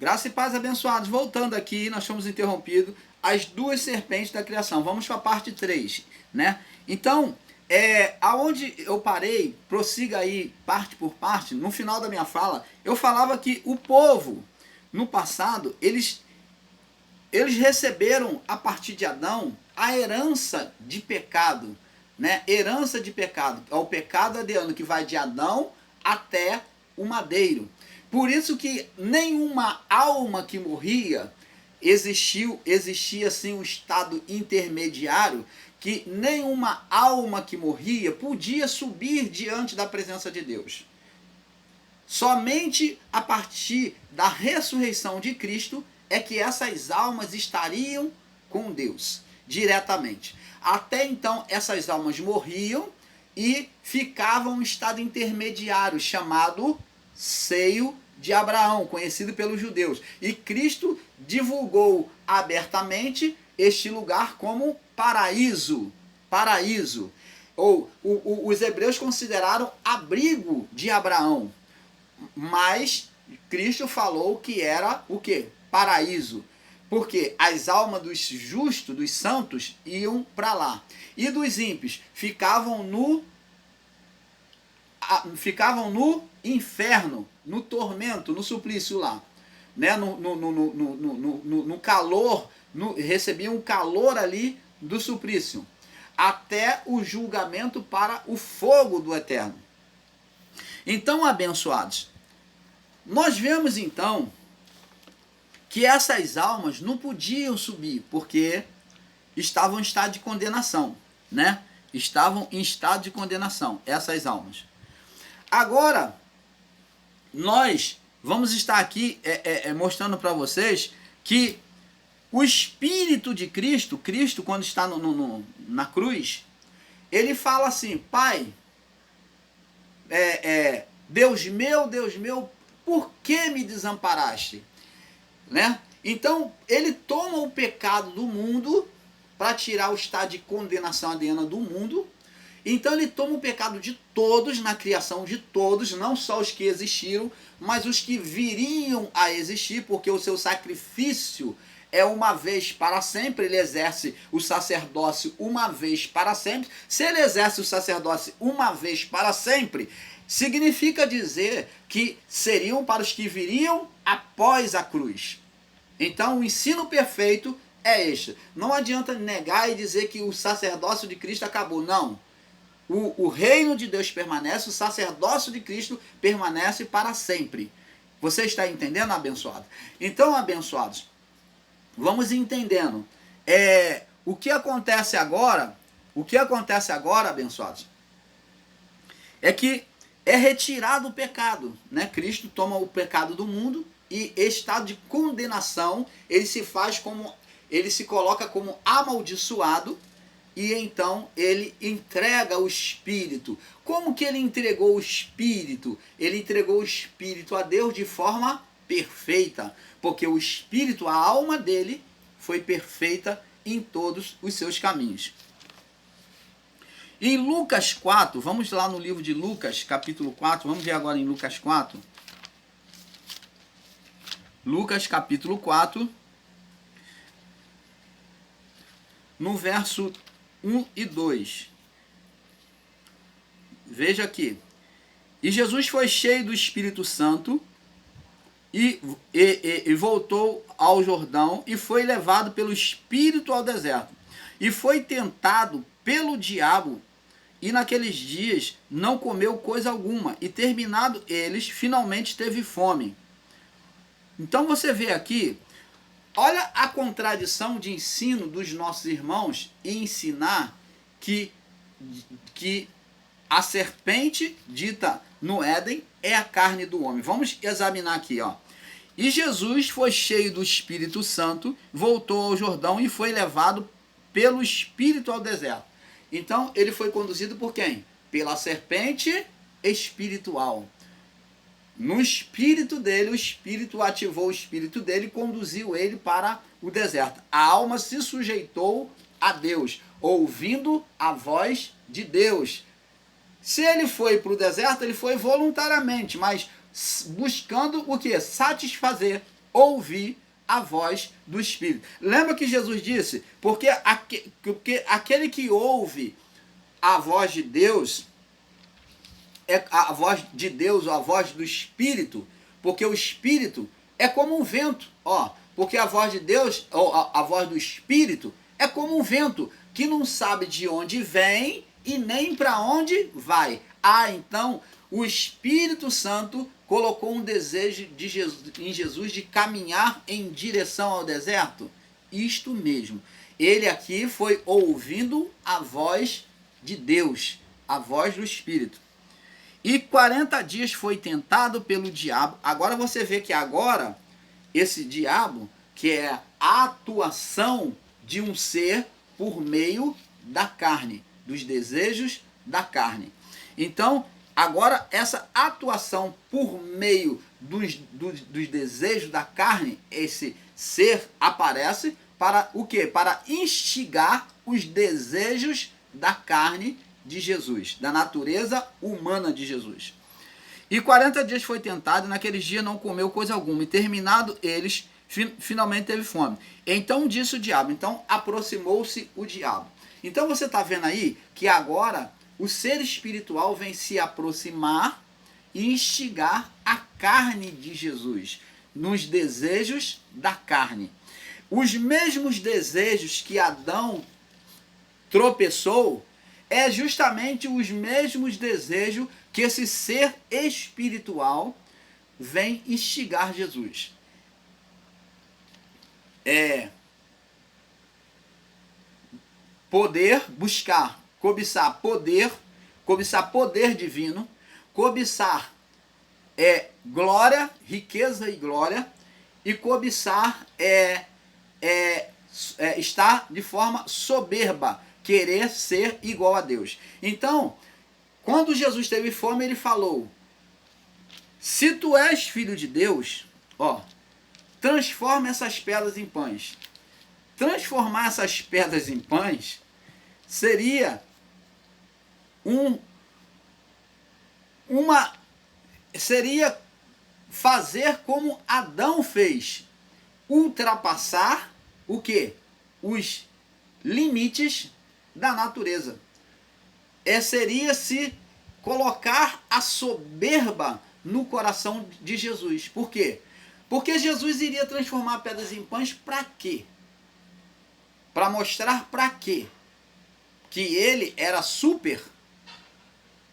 Graça e paz, abençoados. Voltando aqui, nós fomos interrompidos as duas serpentes da criação. Vamos para a parte 3, né? Então, aonde eu parei, prossiga aí, parte por parte. No final da minha fala, eu falava que o povo, no passado, eles receberam, a partir de Adão, a herança de pecado, né? Herança de pecado. É o pecado adriano que vai de Adão até o madeiro. Por isso que nenhuma alma que morria, existia assim um estado intermediário, que nenhuma alma que morria podia subir diante da presença de Deus. Somente a partir da ressurreição de Cristo é que essas almas estariam com Deus, diretamente. Até então, essas almas morriam e ficavam em um estado intermediário, chamado seio de Abraão, conhecido pelos judeus. E Cristo divulgou abertamente este lugar como paraíso. Paraíso. Ou os hebreus consideraram abrigo de Abraão. Mas Cristo falou que era o quê? Paraíso. Porque as almas dos justos, dos santos, iam para lá. E dos ímpios ficavam no inferno, no tormento, no suplício lá. Né? No calor, recebiam o calor ali do suplício. Até o julgamento para o fogo do eterno. Então, abençoados, nós vemos então que essas almas não podiam subir, porque estavam em estado de condenação, né? Estavam em estado de condenação, essas almas. Agora, nós vamos estar aqui mostrando para vocês que o Espírito de Cristo, quando está na cruz, ele fala assim: Pai, Deus meu, por que me desamparaste? Né? Então, ele toma o pecado do mundo para tirar o estado de condenação adriana do mundo. Então, ele toma o pecado de todos, na criação de todos, não só os que existiram, mas os que viriam a existir, porque o seu sacrifício é uma vez para sempre. Ele exerce o sacerdócio uma vez para sempre. Se ele exerce o sacerdócio uma vez para sempre, significa dizer que seriam para os que viriam após a cruz. Então, o ensino perfeito é este. Não adianta negar e dizer que o sacerdócio de Cristo acabou. Não. O reino de Deus permanece, o sacerdócio de Cristo permanece para sempre. Você está entendendo, abençoado? Então, abençoados, vamos entendendo. O que acontece agora, abençoados, é que é retirado o pecado, né? Cristo toma o pecado do mundo e esse estado de condenação, ele se coloca como amaldiçoado, e então ele entrega o Espírito. Como que ele entregou o Espírito? Ele entregou o Espírito a Deus de forma perfeita, porque o Espírito, a alma dele, foi perfeita em todos os seus caminhos. Em Lucas 4, vamos lá no livro de Lucas, capítulo 4, vamos ver agora em Lucas 4. Lucas, capítulo 4, no verso 1 e 2. Veja aqui. E Jesus foi cheio do Espírito Santo e voltou ao Jordão e foi levado pelo Espírito ao deserto. E foi tentado pelo diabo, e naqueles dias não comeu coisa alguma, e terminado eles, finalmente teve fome. Então você vê aqui, olha a contradição de ensino dos nossos irmãos em ensinar que a serpente dita no Éden é a carne do homem. Vamos examinar aqui, ó. E Jesus foi cheio do Espírito Santo, voltou ao Jordão e foi levado pelo Espírito ao deserto. Então, ele foi conduzido por quem? Pela serpente espiritual. No espírito dele, o Espírito ativou o espírito dele e conduziu ele para o deserto. A alma se sujeitou a Deus, ouvindo a voz de Deus. Se ele foi para o deserto, ele foi voluntariamente, mas buscando o quê? Satisfazer ouvir a voz do Espírito. Lembra que Jesus disse, porque aquele que ouve a voz de Deus, é a voz de Deus, ou a voz do Espírito, porque o Espírito é como um vento, ó, porque a voz de Deus, ou a voz do Espírito, é como um vento, que não sabe de onde vem e nem para onde vai. Então, o Espírito Santo colocou um desejo em Jesus de caminhar em direção ao deserto? Isto mesmo. Ele aqui foi ouvindo a voz de Deus, a voz do Espírito. E 40 dias foi tentado pelo diabo. Agora você vê que agora, esse diabo, que é a atuação de um ser por meio da carne, dos desejos da carne. Então, agora essa atuação por meio dos desejos da carne, esse ser aparece para o quê? Para instigar os desejos da carne de Jesus, da natureza humana de Jesus. E 40 dias foi tentado, e naqueles dias não comeu coisa alguma, e terminado eles, finalmente teve fome. Então disse o diabo, então aproximou-se o diabo. Então você está vendo aí que agora o ser espiritual vem se aproximar e instigar a carne de Jesus, nos desejos da carne. Os mesmos desejos que Adão tropeçou, é justamente os mesmos desejos que esse ser espiritual vem instigar Jesus. Poder, buscar, cobiçar poder divino, cobiçar glória, riqueza e glória, e cobiçar estar de forma soberba, querer ser igual a Deus. Então, quando Jesus teve fome, ele falou: se tu és filho de Deus, ó, transforma essas pedras em pães. Transformar essas pedras em pães seria seria fazer como Adão fez, ultrapassar o quê? Os limites da natureza. Seria se colocar a soberba no coração de Jesus. Por quê? Porque Jesus iria transformar pedras em pães para quê? Para mostrar para quê? Que ele era super.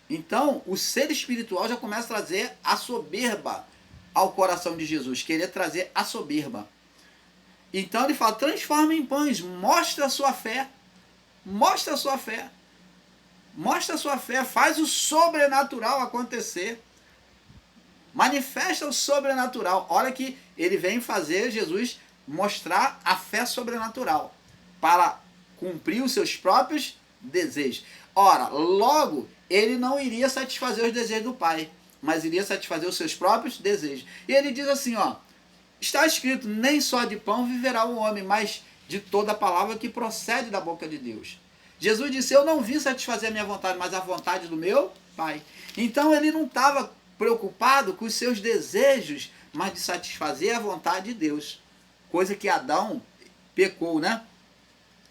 Então, o ser espiritual já começa a trazer a soberba ao coração de Jesus. Querer trazer a soberba. Então ele fala, transforma em pães, mostra a sua fé. Mostra a sua fé. Mostra a sua fé, faz o sobrenatural acontecer. Manifesta o sobrenatural. Olha que ele vem fazer Jesus mostrar a fé sobrenatural para cumprir os seus próprios desejos. Ora, logo, ele não iria satisfazer os desejos do Pai, mas iria satisfazer os seus próprios desejos. E ele diz assim, ó, está escrito, nem só de pão viverá o homem, mas de toda a palavra que procede da boca de Deus. Jesus disse, eu não vim satisfazer a minha vontade, mas a vontade do meu Pai. Então ele não estava preocupado com os seus desejos, mas de satisfazer a vontade de Deus. Coisa que Adão pecou, né?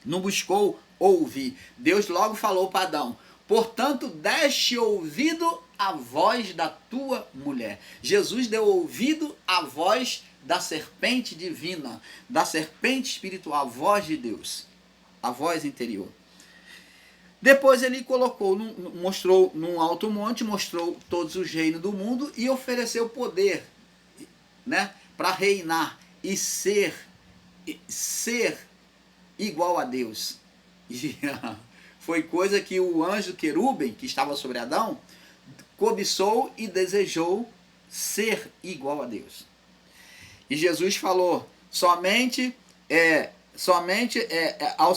Não buscou ouvir. Deus logo falou para Adão, portanto, deste ouvido à voz da tua mulher. Jesus deu ouvido à voz da serpente divina, da serpente espiritual, a voz de Deus, a voz interior. Depois ele colocou, mostrou num alto monte, mostrou todos os reinos do mundo e ofereceu poder, né, para reinar e ser igual a Deus. E foi coisa que o anjo querubim, que estava sobre Adão, cobiçou e desejou ser igual a Deus. E Jesus falou, somente ao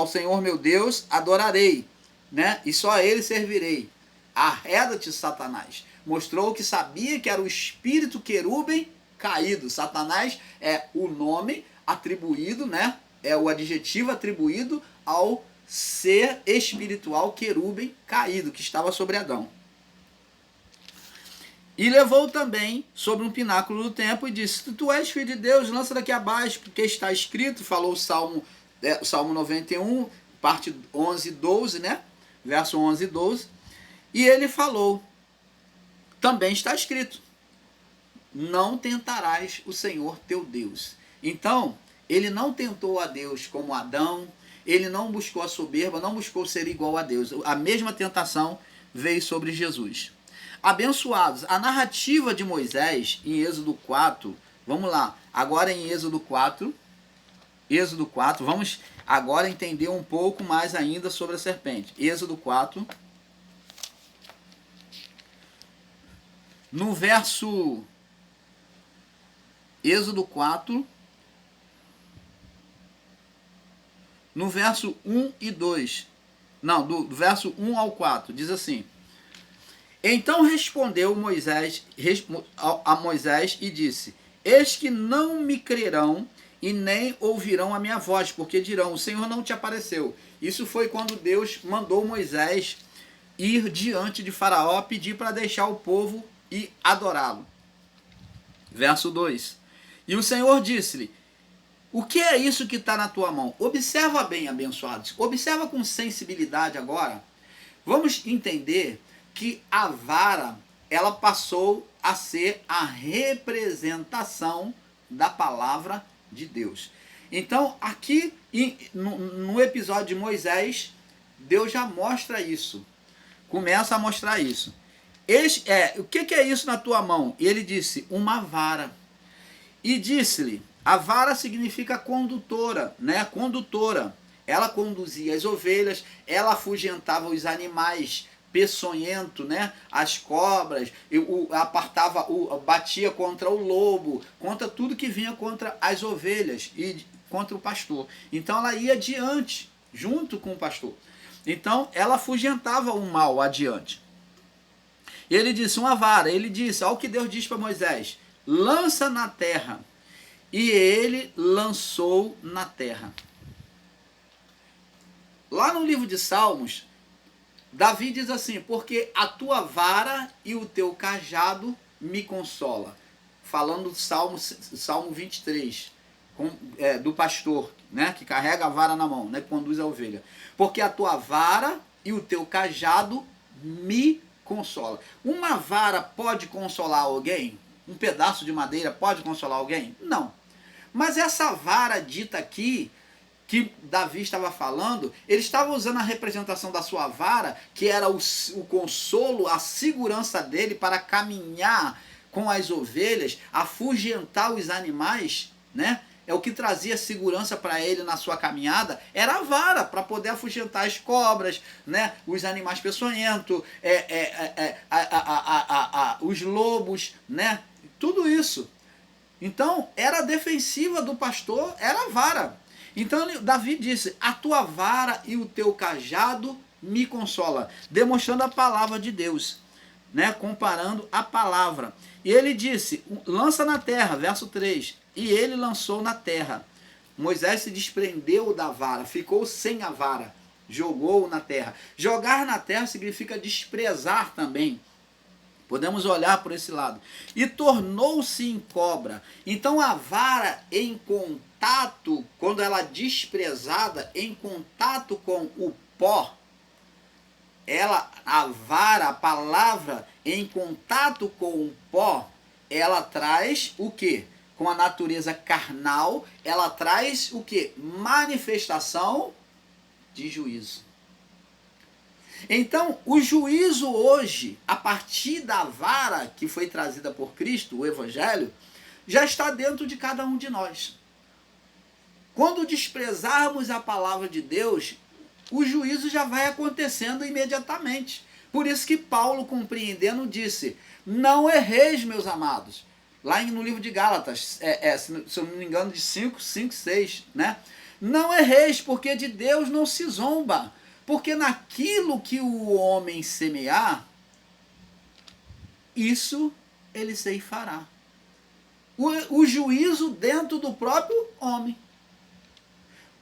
Senhor meu Deus adorarei, né? E só a ele servirei. Arreda-te, Satanás. Mostrou que sabia que era o espírito querubim caído. Satanás é o nome atribuído, né? É o adjetivo atribuído ao ser espiritual querubim caído, que estava sobre Adão. E levou também sobre um pináculo do templo e disse: se tu és filho de Deus, lança daqui abaixo, porque está escrito, falou o Salmo 91, parte 11 e 12, né? Verso 11 e 12. E ele falou, também está escrito, não tentarás o Senhor teu Deus. Então, ele não tentou a Deus como Adão, ele não buscou a soberba, não buscou ser igual a Deus. A mesma tentação veio sobre Jesus. Abençoados, a narrativa de Moisés em Êxodo 4, vamos lá, agora em Êxodo 4, vamos agora entender um pouco mais ainda sobre a serpente. Êxodo 4, no verso, Êxodo 4, no verso 1 e 2, não, do verso 1 ao 4, diz assim: então respondeu Moisés a Moisés e disse: eis que não me crerão e nem ouvirão a minha voz, porque dirão, o Senhor não te apareceu. Isso foi quando Deus mandou Moisés ir diante de Faraó, pedir para deixar o povo e adorá-lo. Verso 2. E o Senhor disse-lhe: o que é isso que está na tua mão? Observa bem, abençoados. Observa com sensibilidade agora. Vamos entender que a vara, ela passou a ser a representação da palavra de Deus. Então, aqui no episódio de Moisés, Deus já mostra isso. Começa a mostrar isso. O que é isso na tua mão? E ele disse, uma vara. E disse-lhe, a vara significa condutora, né? Condutora. Ela conduzia as ovelhas, ela afugentava os animais peçonhento, né? As cobras, batia contra o lobo, contra tudo que vinha contra as ovelhas e contra o pastor. Então ela ia adiante, junto com o pastor. Então ela afugentava o mal adiante. Ele disse, uma vara. Ele disse, olha o que Deus diz para Moisés: lança na terra. E ele lançou na terra. Lá no livro de Salmos, Davi diz assim, porque a tua vara e o teu cajado me consola. Falando do Salmo 23, do pastor, né, que carrega a vara na mão, né, que conduz a ovelha. Porque a tua vara e o teu cajado me consola. Uma vara pode consolar alguém? Um pedaço de madeira pode consolar alguém? Não. Mas essa vara dita aqui, que Davi estava falando, ele estava usando a representação da sua vara, que era o consolo, a segurança dele para caminhar com as ovelhas, afugentar os animais, né? É o que trazia segurança para ele na sua caminhada, era a vara, para poder afugentar as cobras, né? Os animais peçonhentos, os lobos, né? Tudo isso. Então, era a defensiva do pastor, era a vara. Então Davi disse, a tua vara e o teu cajado me consola, demonstrando a palavra de Deus, né? Comparando a palavra. E ele disse, lança na terra, verso 3, e ele lançou na terra. Moisés se desprendeu da vara, ficou sem a vara, jogou na terra. Jogar na terra significa desprezar também. Podemos olhar por esse lado. E tornou-se em cobra. Então a vara em contato, quando ela é desprezada, em contato com o pó, a vara, a palavra, em contato com o pó, ela traz o quê? Com a natureza carnal, ela traz o quê? Manifestação de juízo. Então, o juízo hoje, a partir da vara que foi trazida por Cristo, o Evangelho, já está dentro de cada um de nós. Quando desprezarmos a palavra de Deus, o juízo já vai acontecendo imediatamente. Por isso que Paulo, compreendendo, disse, não erreis, meus amados. Lá no livro de Gálatas, se eu não me engano, de 5, 6, né? Não erreis, porque de Deus não se zomba. Porque naquilo que o homem semear, isso ele ceifará. O juízo dentro do próprio homem.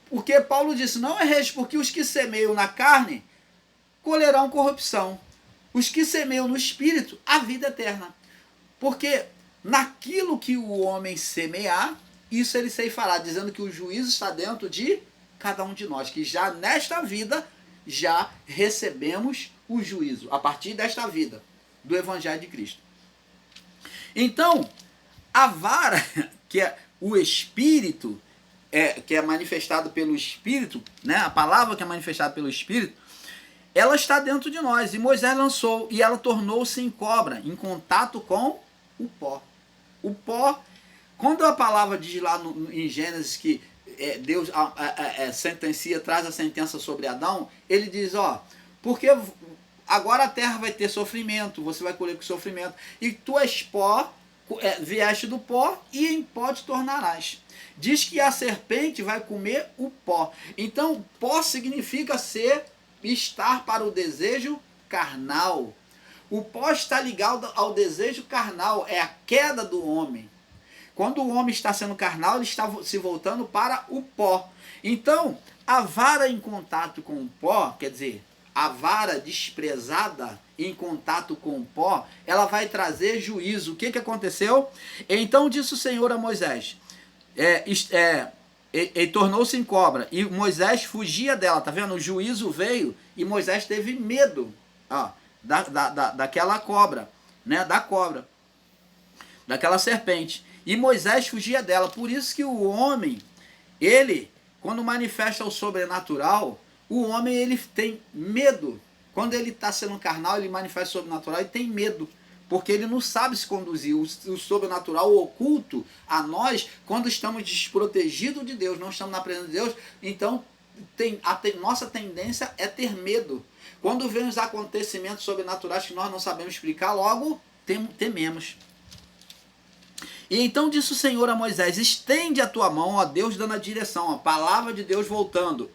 Porque Paulo disse, não erreis, porque os que semeiam na carne colherão corrupção. Os que semeiam no espírito, a vida eterna. Porque naquilo que o homem semear, isso ele ceifará, dizendo que o juízo está dentro de cada um de nós, que já nesta vida já recebemos o juízo, a partir desta vida, do Evangelho de Cristo. Então, a vara, que é o Espírito, que é manifestado pelo Espírito, né? A palavra que é manifestada pelo Espírito, ela está dentro de nós. E Moisés lançou, e ela tornou-se em cobra, em contato com o pó. O pó, quando a palavra diz lá em Gênesis que Deus sentencia, traz a sentença sobre Adão, ele diz, porque agora a terra vai ter sofrimento, você vai colher com sofrimento, e tu és pó, vieste do pó, e em pó te tornarás. Diz que a serpente vai comer o pó. Então, pó significa estar para o desejo carnal. O pó está ligado ao desejo carnal, é a queda do homem. Quando o homem está sendo carnal, ele está se voltando para o pó. Então, a vara em contato com o pó, quer dizer, a vara desprezada em contato com o pó, ela vai trazer juízo. O que aconteceu? Então disse o Senhor a Moisés, e tornou-se em cobra, e Moisés fugia dela, tá vendo? O juízo veio e Moisés teve medo daquela cobra, né? Da cobra, daquela serpente. E Moisés fugia dela. Por isso que o homem, ele, quando manifesta o sobrenatural, o homem ele tem medo. Quando ele está sendo carnal, ele manifesta o sobrenatural e tem medo. Porque ele não sabe se conduzir. O sobrenatural, o oculto a nós, quando estamos desprotegidos de Deus, não estamos na presença de Deus, então nossa tendência é ter medo. Quando vem os acontecimentos sobrenaturais que nós não sabemos explicar, logo tememos. E então disse o Senhor a Moisés, estende a tua mão, ó Deus dando a direção, palavra de Deus voltando,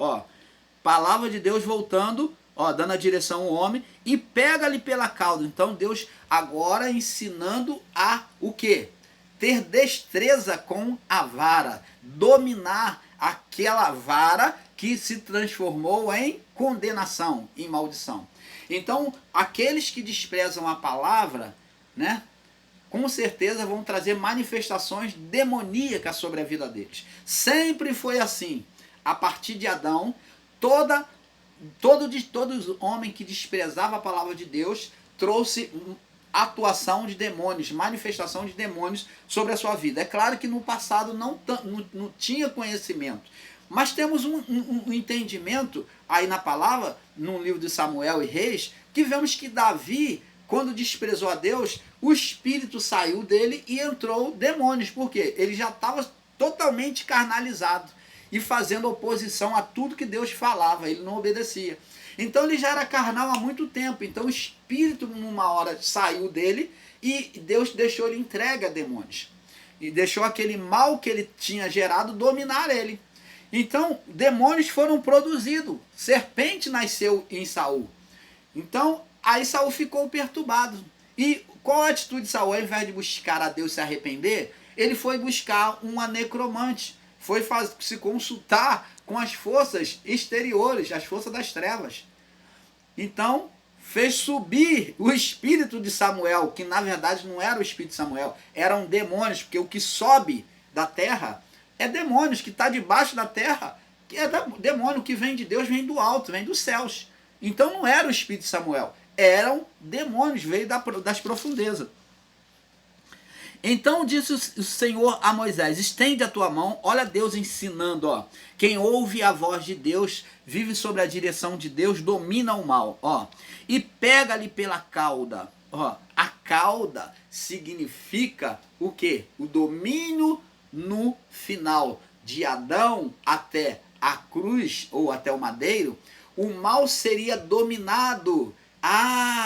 palavra de Deus voltando, dando a direção ao homem, e pega-lhe pela cauda. Então Deus agora ensinando a o quê? Ter destreza com a vara, dominar aquela vara que se transformou em condenação, em maldição. Então, aqueles que desprezam a palavra, né, com certeza vão trazer manifestações demoníacas sobre a vida deles. Sempre foi assim. A partir de Adão, todo homem que desprezava a palavra de Deus trouxe atuação de demônios, manifestação de demônios sobre a sua vida. É claro que no passado não tinha conhecimento, mas temos um entendimento aí na palavra, no livro de Samuel e Reis, que vemos que Davi, quando desprezou a Deus, o espírito saiu dele e entrou demônios. Por quê? Ele já estava totalmente carnalizado e fazendo oposição a tudo que Deus falava, ele não obedecia. Então ele já era carnal há muito tempo, então o espírito numa hora saiu dele e Deus deixou ele entregue a demônios. E deixou aquele mal que ele tinha gerado dominar ele. Então demônios foram produzidos, serpente nasceu em Saul. Então aí Saul ficou perturbado. E qual a atitude de Saul? Ao invés de buscar a Deus se arrepender, ele foi buscar uma necromante. Foi se consultar com as forças exteriores, as forças das trevas. Então, fez subir o espírito de Samuel, que na verdade não era o espírito de Samuel, eram demônios, porque o que sobe da terra é demônios, que está debaixo da terra, que é demônio que vem de Deus, vem do alto, vem dos céus. Então não era o espírito de Samuel, eram demônios, veio das profundezas. Então disse o Senhor a Moisés, estende a tua mão, olha Deus ensinando, quem ouve a voz de Deus, vive sob a direção de Deus, domina o mal, e pega-lhe pela cauda, a cauda significa o quê? O domínio no final, de Adão até a cruz, ou até o madeiro, o mal seria dominado.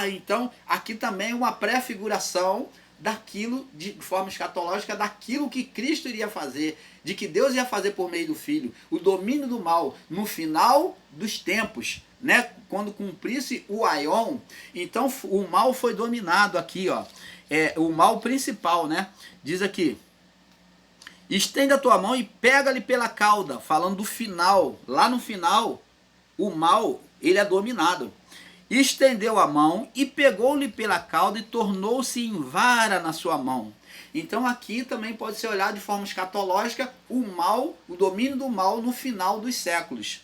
Então aqui também uma prefiguração daquilo, de forma escatológica, daquilo que Cristo iria fazer, de que Deus ia fazer por meio do Filho, o domínio do mal no final dos tempos, né? Quando cumprisse o aion, então o mal foi dominado aqui, o mal principal, né? Diz aqui, estende a tua mão e pega-lhe pela cauda, falando do final, lá no final, o mal, ele é dominado. estendeu a mão e pegou-lhe pela cauda e tornou-se em vara na sua mão. Então aqui também pode ser olhado de forma escatológica o mal, o domínio do mal no final dos séculos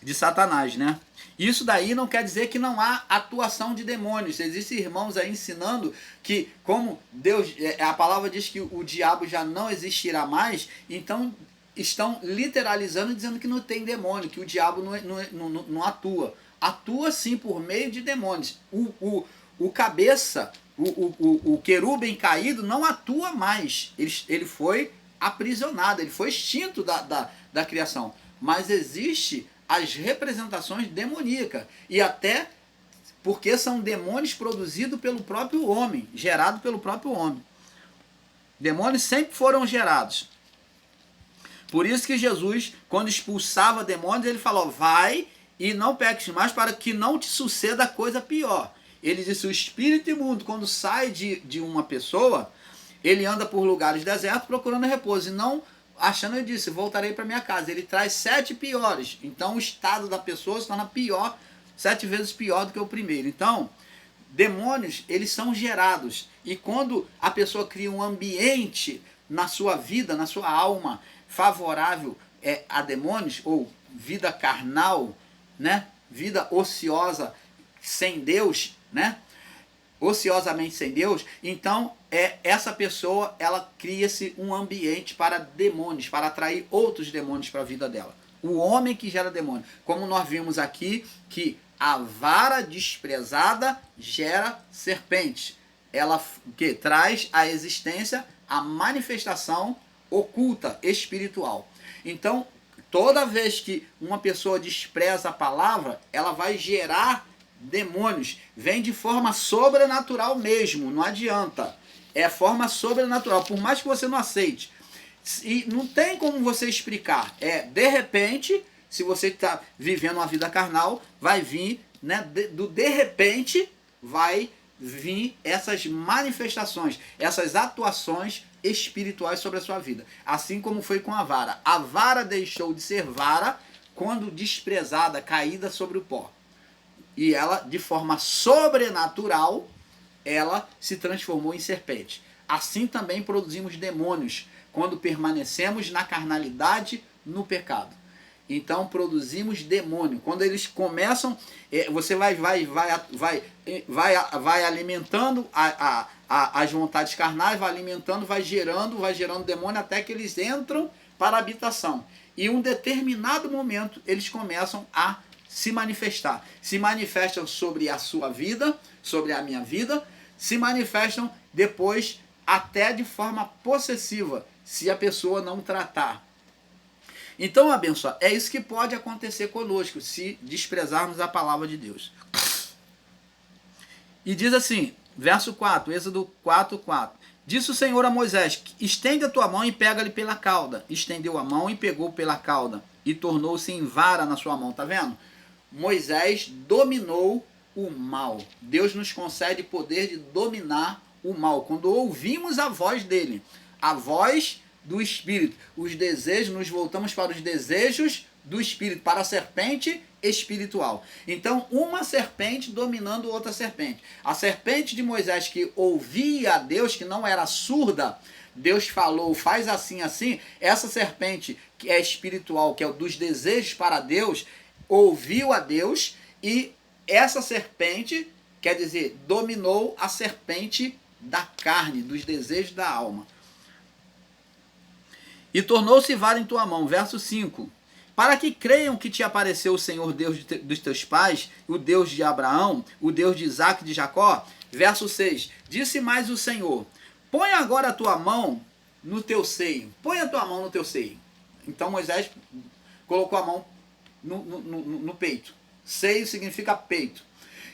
de Satanás, né? Isso daí não quer dizer que não há atuação de demônios. Existem irmãos aí ensinando que, como Deus, a palavra diz que o diabo já não existirá mais, então estão literalizando, dizendo que não tem demônio, que o diabo não atua. Atua sim por meio de demônios. O cabeça, o querubim caído não atua mais. Ele foi aprisionado, ele foi extinto da criação. Mas existe as representações demoníacas. E até porque são demônios produzidos pelo próprio homem, gerados pelo próprio homem. Demônios sempre foram gerados. Por isso que Jesus, quando expulsava demônios, ele falou, vai e não peques mais para que não te suceda coisa pior. Ele disse, o espírito imundo, quando sai de uma pessoa, ele anda por lugares desertos procurando repouso, e não achando, ele disse, voltarei para minha casa. Ele traz 7 piores. Então o estado da pessoa se torna pior, 7 vezes pior do que o primeiro. Então, demônios, eles são gerados. E quando a pessoa cria um ambiente na sua vida, na sua alma, favorável a demônios, ou vida carnal, né? Vida ociosa sem Deus, né? Ociosamente sem Deus, então essa pessoa, ela cria-se um ambiente para demônios, para atrair outros demônios para a vida dela. O homem que gera demônio, como nós vimos aqui, que a vara desprezada gera serpente. Ela que traz à existência a manifestação oculta, espiritual. Então, toda vez que uma pessoa despreza a palavra, ela vai gerar demônios. Vem de forma sobrenatural mesmo, não adianta. É forma sobrenatural, por mais que você não aceite. E não tem como você explicar. De repente, se você está vivendo uma vida carnal, vai vir, né, de repente, vai vir essas manifestações, essas atuações espirituais sobre a sua vida. Assim como foi com a vara. A vara deixou de ser vara quando desprezada, caída sobre o pó. E ela, de forma sobrenatural, ela se transformou em serpente. Assim também produzimos demônios, quando permanecemos na carnalidade, no pecado. Então produzimos demônio. Quando eles começam, você vai alimentando as vontades carnais, vai alimentando, vai gerando demônio até que eles entram para a habitação. E em um determinado momento eles começam a se manifestar. Se manifestam sobre a sua vida, sobre a minha vida, se manifestam depois até de forma possessiva, se a pessoa não tratar. Então, abençoado, é isso que pode acontecer conosco, se desprezarmos a palavra de Deus. E diz assim, verso 4, Êxodo 4:4. Disse o Senhor a Moisés, estende a tua mão e pega-lhe pela cauda. Estendeu a mão e pegou pela cauda, e tornou-se em vara na sua mão. Tá vendo? Moisés dominou o mal. Deus nos concede poder de dominar o mal. Quando ouvimos a voz dele, a voz do Espírito, os desejos, nos voltamos para os desejos do Espírito, para a serpente espiritual. Então, uma serpente dominando outra serpente. A serpente de Moisés, que ouvia a Deus, que não era surda, Deus falou, faz assim, assim. Essa serpente que é espiritual, que é o dos desejos para Deus, ouviu a Deus, e essa serpente, quer dizer, dominou a serpente da carne, dos desejos da alma. E tornou-se vara em tua mão. Verso 5. Para que creiam que te apareceu o Senhor Deus dos teus pais, o Deus de Abraão, o Deus de Isaque e de Jacó. Verso 6. Disse mais o Senhor, põe agora a tua mão no teu seio. Põe a tua mão no teu seio. Então Moisés colocou a mão no peito. Seio significa peito.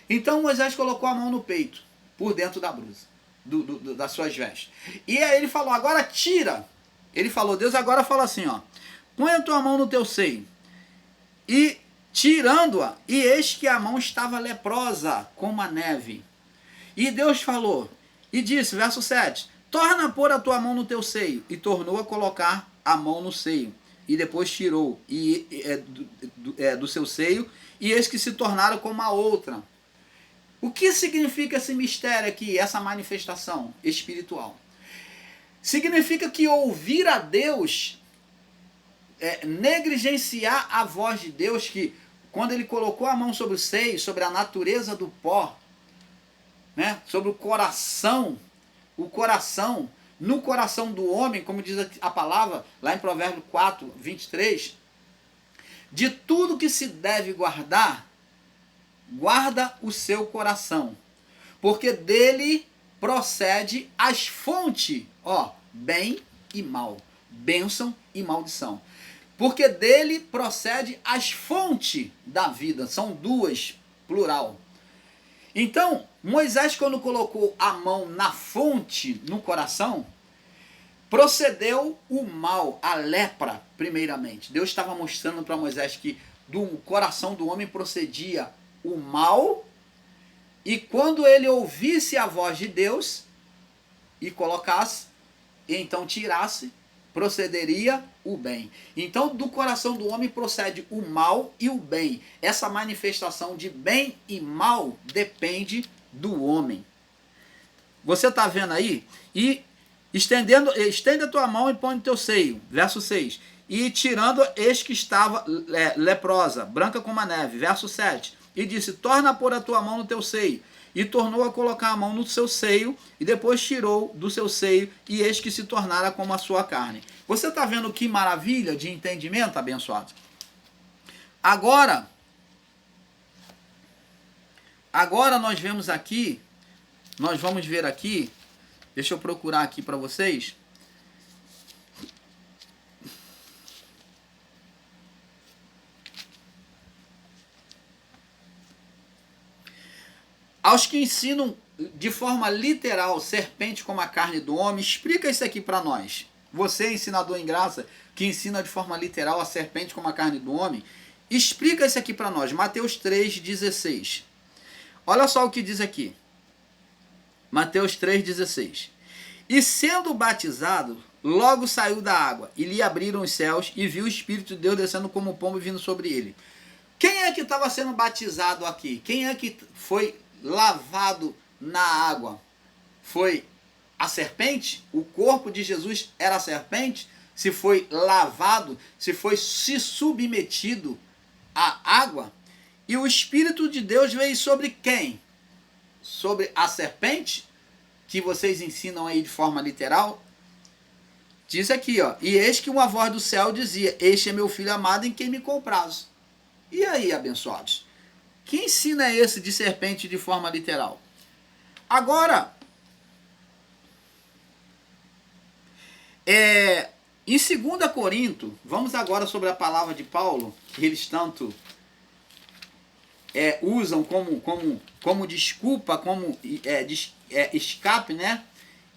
Então Moisés colocou a mão no peito, por dentro da blusa, das suas vestes. E aí ele falou, agora tira. Ele falou, Deus agora fala assim, ó, põe a tua mão no teu seio. E tirando-a, e eis que a mão estava leprosa, como a neve. E Deus falou, e disse, verso 7, torna a pôr a tua mão no teu seio. E tornou a colocar a mão no seio. E depois tirou do seu seio, e eis que se tornaram como a outra. O que significa esse mistério aqui, essa manifestação espiritual? Significa que ouvir a Deus, negligenciar a voz de Deus, que quando ele colocou a mão sobre o seio, sobre a natureza do pó, né, sobre o coração, no coração do homem, como diz a palavra, lá em Provérbios 4, 23, de tudo que se deve guardar, guarda o seu coração, porque dele procede as fontes, bem e mal, bênção e maldição. Porque dele procede as fontes da vida, são duas, plural. Então, Moisés, quando colocou a mão na fonte, no coração, procedeu o mal, a lepra, primeiramente. Deus estava mostrando para Moisés que do coração do homem procedia o mal, e quando ele ouvisse a voz de Deus e colocasse, e então tirasse, procederia o bem. Então, do coração do homem procede o mal e o bem. Essa manifestação de bem e mal depende do homem. Você está vendo aí? E estende a tua mão e põe no teu seio. Verso 6. E tirando, eis que estava leprosa, branca como a neve. Verso 7. E disse, torna a pôr a tua mão no teu seio. E tornou a colocar a mão no seu seio, e depois tirou do seu seio, e eis que se tornara como a sua carne. Você está vendo que maravilha de entendimento, abençoado? Agora nós vemos aqui, nós vamos ver aqui, deixa eu procurar aqui para vocês. Aos que ensinam de forma literal serpente como a carne do homem, explica isso aqui para nós. Você, ensinador em graça, que ensina de forma literal a serpente como a carne do homem, explica isso aqui para nós. Mateus 3,16. Olha só o que diz aqui. Mateus 3,16. E sendo batizado, logo saiu da água, e lhe abriram os céus, e viu o Espírito de Deus descendo como um pombo vindo sobre ele. Quem é que estava sendo batizado aqui? Quem é que foi lavado na água? Foi a serpente? O corpo de Jesus era a serpente? Se foi lavado, se foi se submetido à água? E o Espírito de Deus veio sobre quem? Sobre a serpente? Que vocês ensinam aí de forma literal? Diz aqui, e eis que uma voz do céu dizia, este é meu filho amado em quem me comprazo. E aí, abençoados? Que ensino é esse de serpente de forma literal? Agora, em 2 Coríntios, vamos agora sobre a palavra de Paulo, que eles tanto usam como desculpa, como escape, né?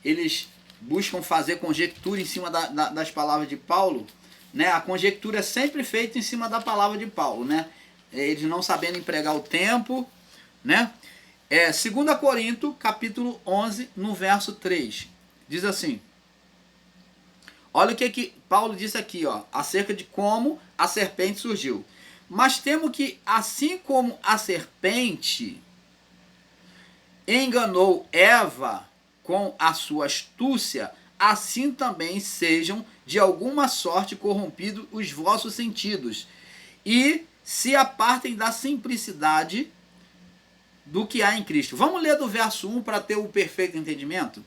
Eles buscam fazer conjectura em cima das palavras de Paulo, né? A conjectura é sempre feita em cima da palavra de Paulo, né? Eles não sabendo empregar o tempo, né? 2 Coríntios, capítulo 11, no verso 3. Diz assim. Olha o que Paulo disse aqui, acerca de como a serpente surgiu. Mas temo que, assim como a serpente enganou Eva com a sua astúcia, assim também sejam de alguma sorte corrompidos os vossos sentidos, e se apartem da simplicidade do que há em Cristo. Vamos ler do verso 1 para ter o perfeito entendimento?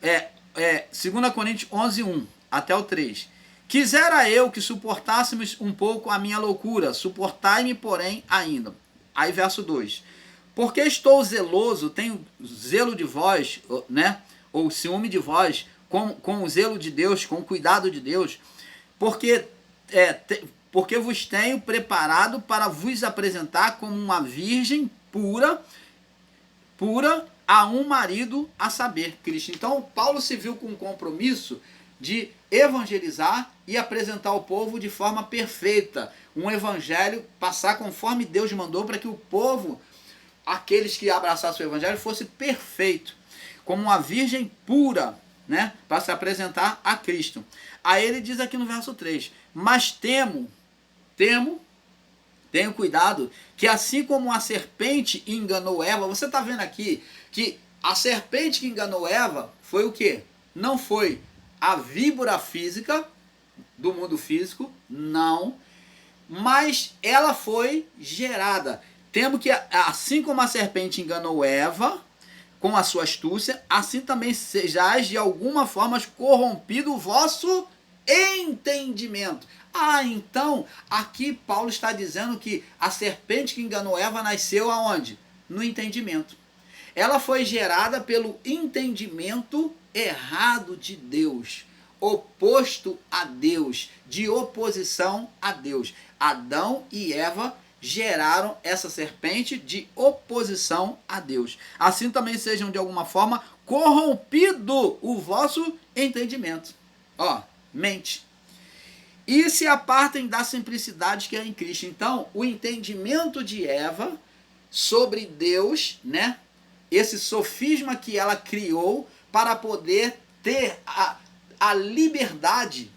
2 Coríntios 11, 1 até o 3. Quisera eu que suportássemos um pouco a minha loucura, suportai-me, porém, ainda. Aí verso 2. Porque estou zeloso, tenho zelo de vós, né? Ou ciúme de vós, com o zelo de Deus, com o cuidado de Deus, porque vos tenho preparado para vos apresentar como uma virgem pura a um marido, a saber, Cristo. Então, Paulo se viu com um compromisso de evangelizar e apresentar o povo de forma perfeita. Um evangelho, passar conforme Deus mandou para que o povo, aqueles que abraçassem o evangelho, fosse perfeito, como uma virgem pura, né, para se apresentar a Cristo. Aí ele diz aqui no verso 3, mas temo Tenham cuidado que assim como a serpente enganou Eva, você está vendo aqui que a serpente que enganou Eva foi o quê? Não foi a víbora física, do mundo físico, não, mas ela foi gerada. Temos que, assim como a serpente enganou Eva, com a sua astúcia, assim também sejais de alguma forma corrompido o vosso entendimento. Ah, então, aqui Paulo está dizendo que a serpente que enganou Eva nasceu aonde? No entendimento. Ela foi gerada pelo entendimento errado de Deus, oposto a Deus, de oposição a Deus. Adão e Eva geraram essa serpente de oposição a Deus. Assim também sejam de alguma forma corrompido o vosso entendimento. Ó, mente. E se apartem da simplicidade que é em Cristo. Então, o entendimento de Eva sobre Deus, né? Esse sofisma que ela criou para poder ter a liberdade,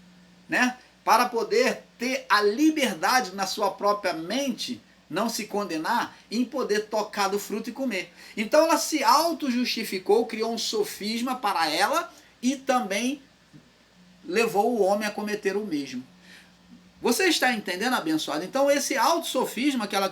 né? Para poder ter a liberdade na sua própria mente, não se condenar, em poder tocar do fruto e comer. Então ela se auto-justificou, criou um sofisma para ela e também levou o homem a cometer o mesmo. Você está entendendo, abençoado? Então esse auto-sofisma que ela